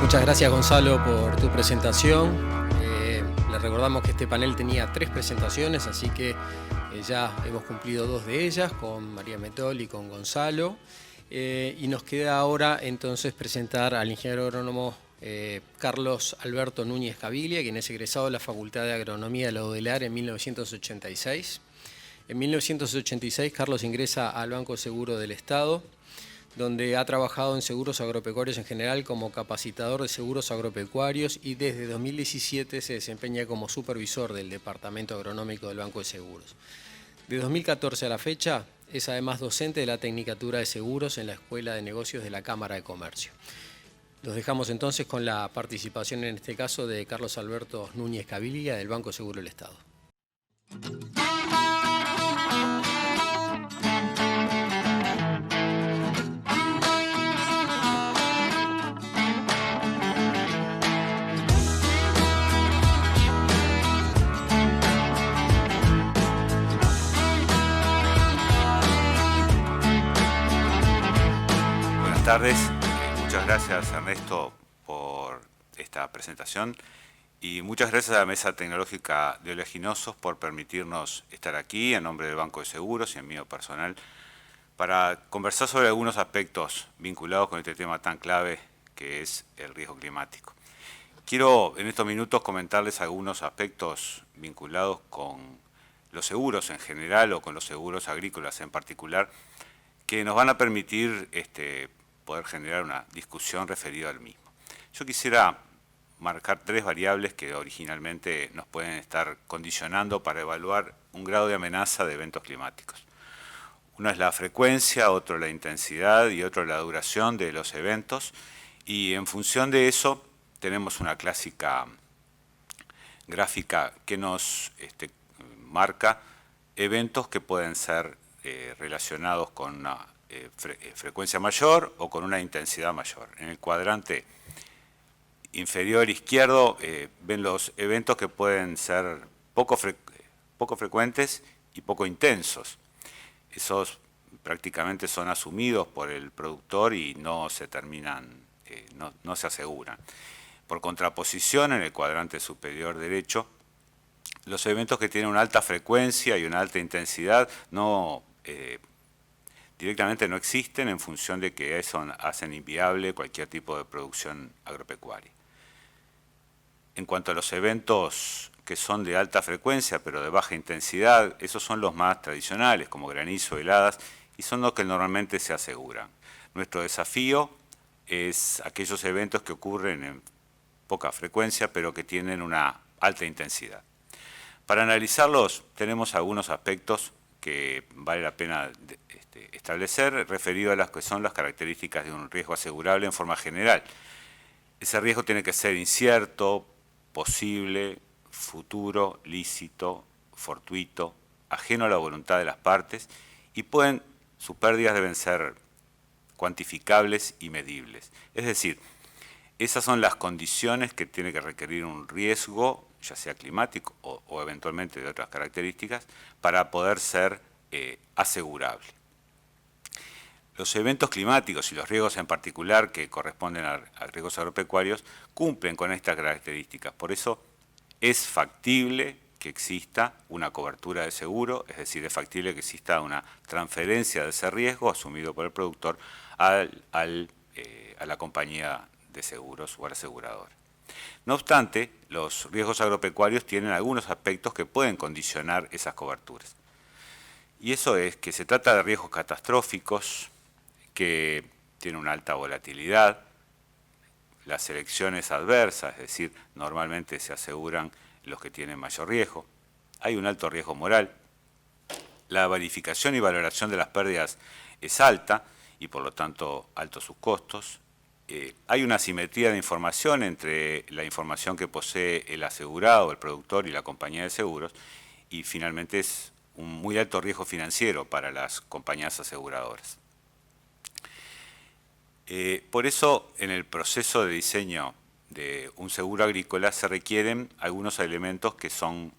Muchas gracias, Gonzalo, por tu presentación. Les recordamos que este panel tenía 3 presentaciones, así que ya hemos cumplido 2 de ellas, con María Metol y con Gonzalo. Y nos queda ahora entonces presentar al ingeniero agrónomo Carlos Alberto Núñez Caviglia, quien es egresado de la Facultad de Agronomía de la UDELAR en 1986. En 1986 Carlos ingresa al Banco Seguro del Estado, donde ha trabajado en seguros agropecuarios en general como capacitador de seguros agropecuarios y desde 2017 se desempeña como supervisor del Departamento Agronómico del Banco de Seguros. De 2014 a la fecha es además docente de la Tecnicatura de Seguros en la Escuela de Negocios de la Cámara de Comercio. Los dejamos entonces con la participación en este caso de Carlos Alberto Núñez Caviglia del Banco Seguro del Estado. Buenas tardes, muchas gracias Ernesto por esta presentación y muchas gracias a la Mesa Tecnológica de Oleaginosos por permitirnos estar aquí en nombre del Banco de Seguros y en mío personal para conversar sobre algunos aspectos vinculados con este tema tan clave que es el riesgo climático. Quiero en estos minutos comentarles algunos aspectos vinculados con los seguros en general o con los seguros agrícolas en particular que nos van a permitir poder generar una discusión referida al mismo. Yo quisiera marcar 3 variables que originalmente nos pueden estar condicionando para evaluar un grado de amenaza de eventos climáticos. Uno es la frecuencia, otro la intensidad y otro la duración de los eventos, y en función de eso tenemos una clásica gráfica que nos marca eventos que pueden ser relacionados con una frecuencia mayor o con una intensidad mayor. En el cuadrante inferior izquierdo ven los eventos que pueden ser poco frecuentes y poco intensos. Esos prácticamente son asumidos por el productor y no se terminan, no se aseguran. Por contraposición, en el cuadrante superior derecho, los eventos que tienen una alta frecuencia y una alta intensidad directamente no existen en función de que eso hacen inviable cualquier tipo de producción agropecuaria. En cuanto a los eventos que son de alta frecuencia pero de baja intensidad, esos son los más tradicionales, como granizo, heladas, y son los que normalmente se aseguran. Nuestro desafío es aquellos eventos que ocurren en poca frecuencia pero que tienen una alta intensidad. Para analizarlos tenemos algunos aspectos que vale la pena establecer referido a las que son las características de un riesgo asegurable en forma general. Ese riesgo tiene que ser incierto, posible, futuro, lícito, fortuito, ajeno a la voluntad de las partes y sus pérdidas deben ser cuantificables y medibles. Es decir, esas son las condiciones que tiene que requerir un riesgo, ya sea climático o eventualmente de otras características, para poder ser asegurable. Los eventos climáticos y los riesgos en particular que corresponden a riesgos agropecuarios cumplen con estas características. Por eso es factible que exista una cobertura de seguro, es decir, es factible que exista una transferencia de ese riesgo asumido por el productor a la compañía de seguros o al asegurador. No obstante, los riesgos agropecuarios tienen algunos aspectos que pueden condicionar esas coberturas. Y eso es que se trata de riesgos catastróficos, que tienen una alta volatilidad, las selecciones adversas, es decir, normalmente se aseguran los que tienen mayor riesgo, hay un alto riesgo moral, la verificación y valoración de las pérdidas es alta y por lo tanto altos sus costos, hay una asimetría de información entre la información que posee el asegurado, el productor y la compañía de seguros, y finalmente es un muy alto riesgo financiero para las compañías aseguradoras. Por eso, en el proceso de diseño de un seguro agrícola se requieren algunos elementos que son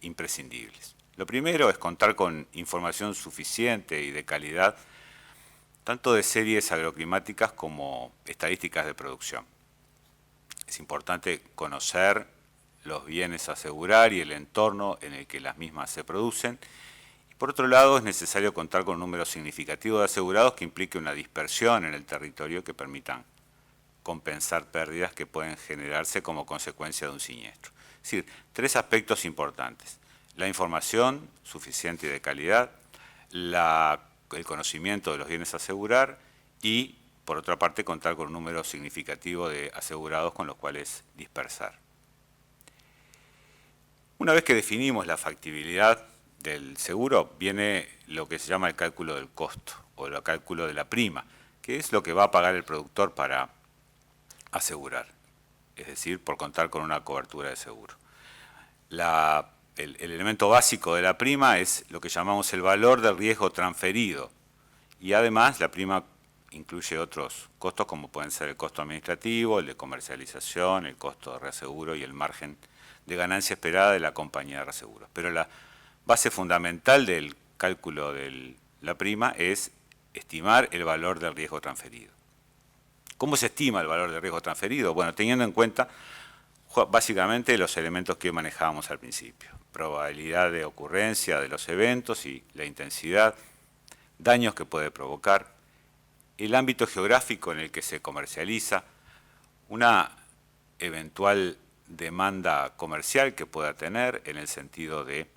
imprescindibles. Lo primero es contar con información suficiente y de calidad, tanto de series agroclimáticas como estadísticas de producción. es importante conocer los bienes a asegurar y el entorno en el que las mismas se producen. Y por otro lado, es necesario contar con un número significativo de asegurados que implique una dispersión en el territorio que permitan compensar pérdidas que pueden generarse como consecuencia de un siniestro. Es decir, tres aspectos importantes: la información suficiente y de calidad, el conocimiento de los bienes a asegurar y, por otra parte, contar con un número significativo de asegurados con los cuales dispersar. Una vez que definimos la factibilidad del seguro, viene lo que se llama el cálculo del costo o el cálculo de la prima, que es lo que va a pagar el productor para asegurar, es decir, por contar con una cobertura de seguro. El elemento básico de la prima es lo que llamamos el valor del riesgo transferido, y además la prima incluye otros costos como pueden ser el costo administrativo, el de comercialización, el costo de reaseguro y el margen de ganancia esperada de la compañía de reaseguros. Pero la base fundamental del cálculo de la prima es estimar el valor del riesgo transferido. ¿Cómo se estima el valor del riesgo transferido? Bueno, teniendo en cuenta básicamente los elementos que manejábamos al principio: probabilidad de ocurrencia de los eventos y la intensidad, daños que puede provocar, el ámbito geográfico en el que se comercializa, una eventual demanda comercial que pueda tener en el sentido de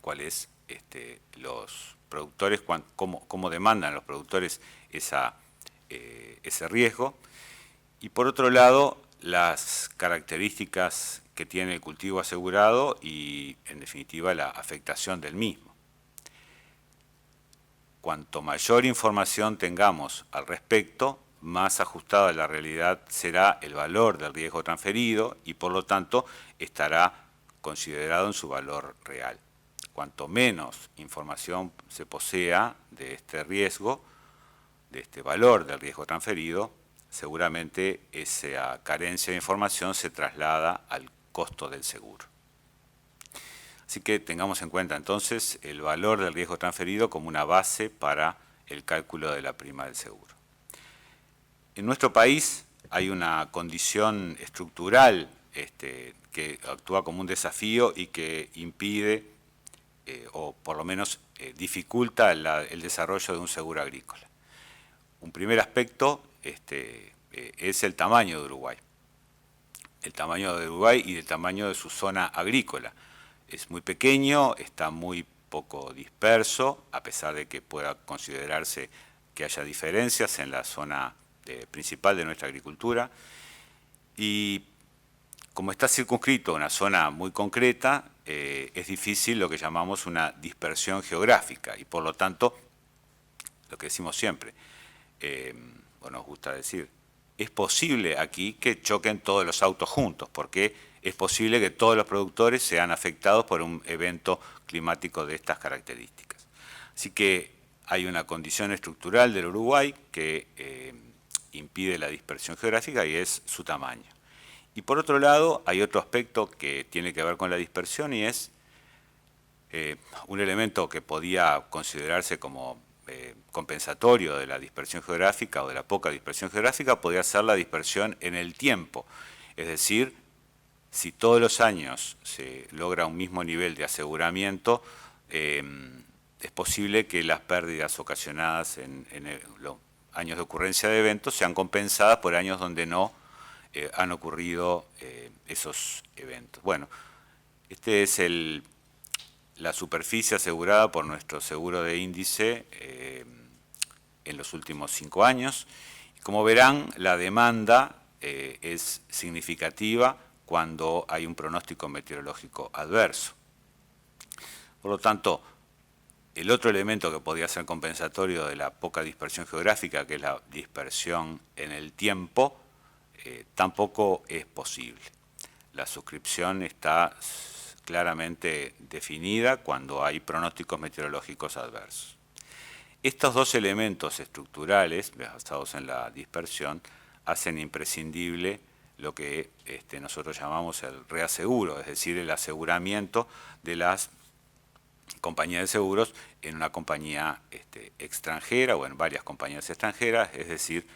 cuáles los productores, cómo demandan los productores ese riesgo, y por otro lado las características que tiene el cultivo asegurado y en definitiva la afectación del mismo. Cuanto mayor información tengamos al respecto, más ajustada a la realidad será el valor del riesgo transferido y por lo tanto estará considerado en su valor real. Cuanto menos información se posea de este riesgo, de este valor del riesgo transferido, seguramente esa carencia de información se traslada al costo del seguro. Así que tengamos en cuenta entonces el valor del riesgo transferido como una base para el cálculo de la prima del seguro. En nuestro país hay una condición estructural que actúa como un desafío y que impide, o por lo menos dificulta el desarrollo de un seguro agrícola. Un primer aspecto es el tamaño de Uruguay. El tamaño de Uruguay y el tamaño de su zona agrícola. Es muy pequeño, está muy poco disperso, a pesar de que pueda considerarse que haya diferencias en la zona principal de nuestra agricultura, y como está circunscrito a una zona muy concreta, es difícil lo que llamamos una dispersión geográfica y por lo tanto, lo que decimos siempre, o nos gusta decir, es posible aquí que choquen todos los autos juntos, porque es posible que todos los productores sean afectados por un evento climático de estas características. Así que hay una condición estructural del Uruguay que impide la dispersión geográfica y es su tamaño. Y por otro lado, hay otro aspecto que tiene que ver con la dispersión y es un elemento que podía considerarse como compensatorio de la dispersión geográfica o de la poca dispersión geográfica, podría ser la dispersión en el tiempo. Es decir, si todos los años se logra un mismo nivel de aseguramiento, es posible que las pérdidas ocasionadas en los años de ocurrencia de eventos sean compensadas por años donde no han ocurrido esos eventos. Bueno, este es la superficie asegurada por nuestro seguro de índice en los últimos 5 años. Como verán, la demanda es significativa cuando hay un pronóstico meteorológico adverso. Por lo tanto, el otro elemento que podría ser compensatorio de la poca dispersión geográfica, que es la dispersión en el tiempo, tampoco es posible. La suscripción está claramente definida cuando hay pronósticos meteorológicos adversos. Estos dos elementos estructurales, basados en la dispersión, hacen imprescindible lo que nosotros llamamos el reaseguro, es decir, el aseguramiento de las compañías de seguros en una compañía extranjera o en varias compañías extranjeras, es decir,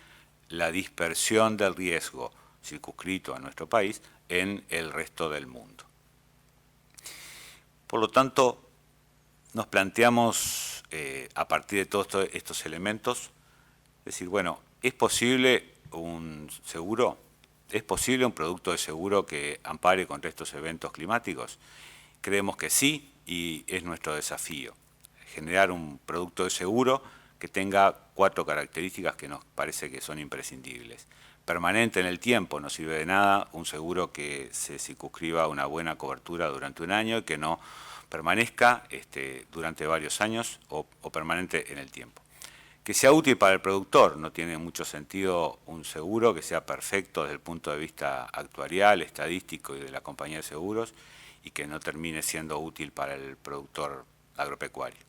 la dispersión del riesgo circunscrito a nuestro país, en el resto del mundo. Por lo tanto, nos planteamos, a partir de todos estos elementos, decir, bueno, ¿es posible un seguro? ¿Es posible un producto de seguro que ampare contra estos eventos climáticos? Creemos que sí, y es nuestro desafío, generar un producto de seguro que tenga 4 características que nos parece que son imprescindibles. Permanente en el tiempo, no sirve de nada un seguro que se circunscriba a una buena cobertura durante un año y que no permanezca durante varios años o permanente en el tiempo. Que sea útil para el productor, no tiene mucho sentido un seguro que sea perfecto desde el punto de vista actuarial, estadístico y de la compañía de seguros, y que no termine siendo útil para el productor agropecuario.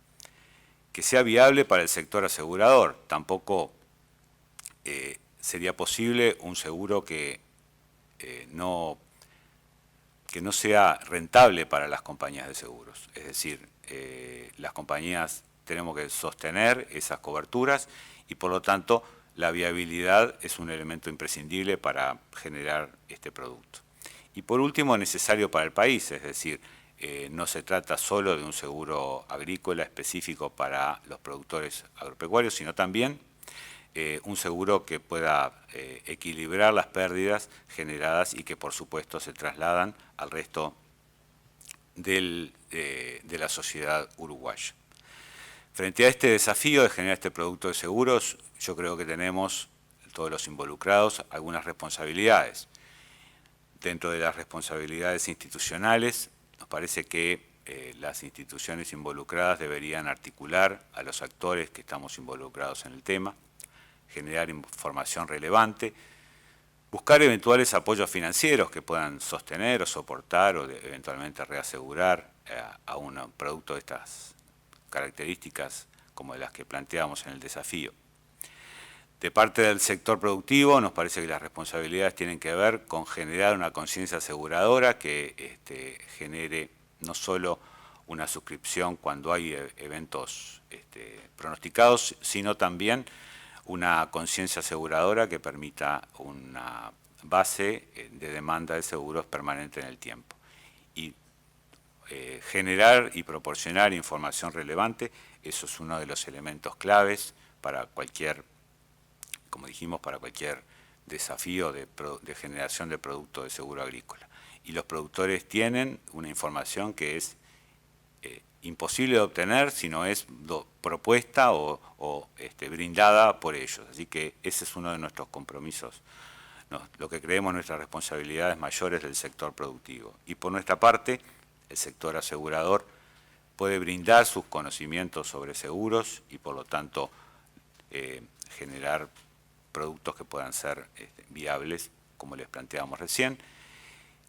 Que sea viable para el sector asegurador, tampoco sería posible un seguro que no sea rentable para las compañías de seguros. Es decir, las compañías tenemos que sostener esas coberturas y por lo tanto la viabilidad es un elemento imprescindible para generar este producto. Y por último, necesario para el país, es decir, no se trata solo de un seguro agrícola específico para los productores agropecuarios, sino también un seguro que pueda equilibrar las pérdidas generadas y que por supuesto se trasladan al resto de la sociedad uruguaya. Frente a este desafío de generar este producto de seguros, yo creo que tenemos, todos los involucrados, algunas responsabilidades. Dentro de las responsabilidades institucionales, nos parece que las instituciones involucradas deberían articular a los actores que estamos involucrados en el tema, generar información relevante, buscar eventuales apoyos financieros que puedan sostener o soportar o eventualmente reasegurar a un producto de estas características como de las que planteamos en el desafío. De parte del sector productivo, nos parece que las responsabilidades tienen que ver con generar una conciencia aseguradora que genere no solo una suscripción cuando hay eventos pronosticados, sino también una conciencia aseguradora que permita una base de demanda de seguros permanente en el tiempo. Y generar y proporcionar información relevante, eso es uno de los elementos claves para cualquier, como dijimos, para cualquier desafío de generación de productos de seguro agrícola. Y los productores tienen una información que es imposible de obtener si no es propuesta o brindada por ellos. Así que ese es uno de nuestros compromisos, lo que creemos nuestras responsabilidades mayores del sector productivo. Y por nuestra parte, el sector asegurador puede brindar sus conocimientos sobre seguros y por lo tanto generar productos que puedan ser viables, como les planteábamos recién,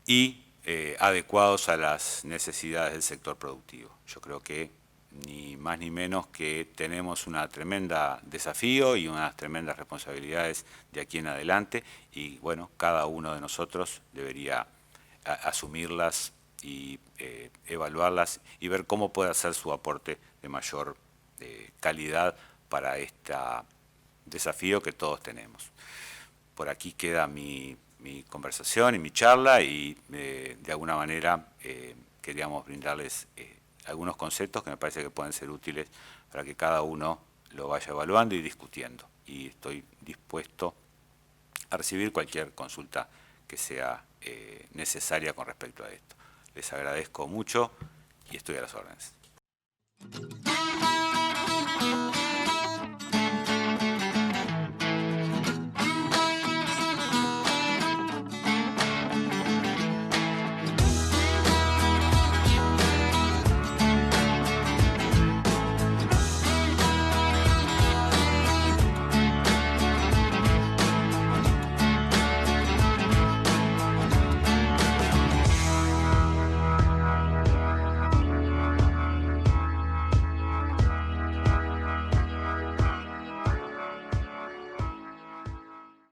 y adecuados a las necesidades del sector productivo. Yo creo que ni más ni menos que tenemos un tremendo desafío y unas tremendas responsabilidades de aquí en adelante y bueno, cada uno de nosotros debería asumirlas y evaluarlas y ver cómo puede hacer su aporte de mayor calidad para este desafío que todos tenemos. Por aquí queda mi conversación y mi charla y de alguna manera queríamos brindarles algunos conceptos que me parece que pueden ser útiles para que cada uno lo vaya evaluando y discutiendo. Y estoy dispuesto a recibir cualquier consulta que sea necesaria con respecto a esto. Les agradezco mucho y estoy a las órdenes.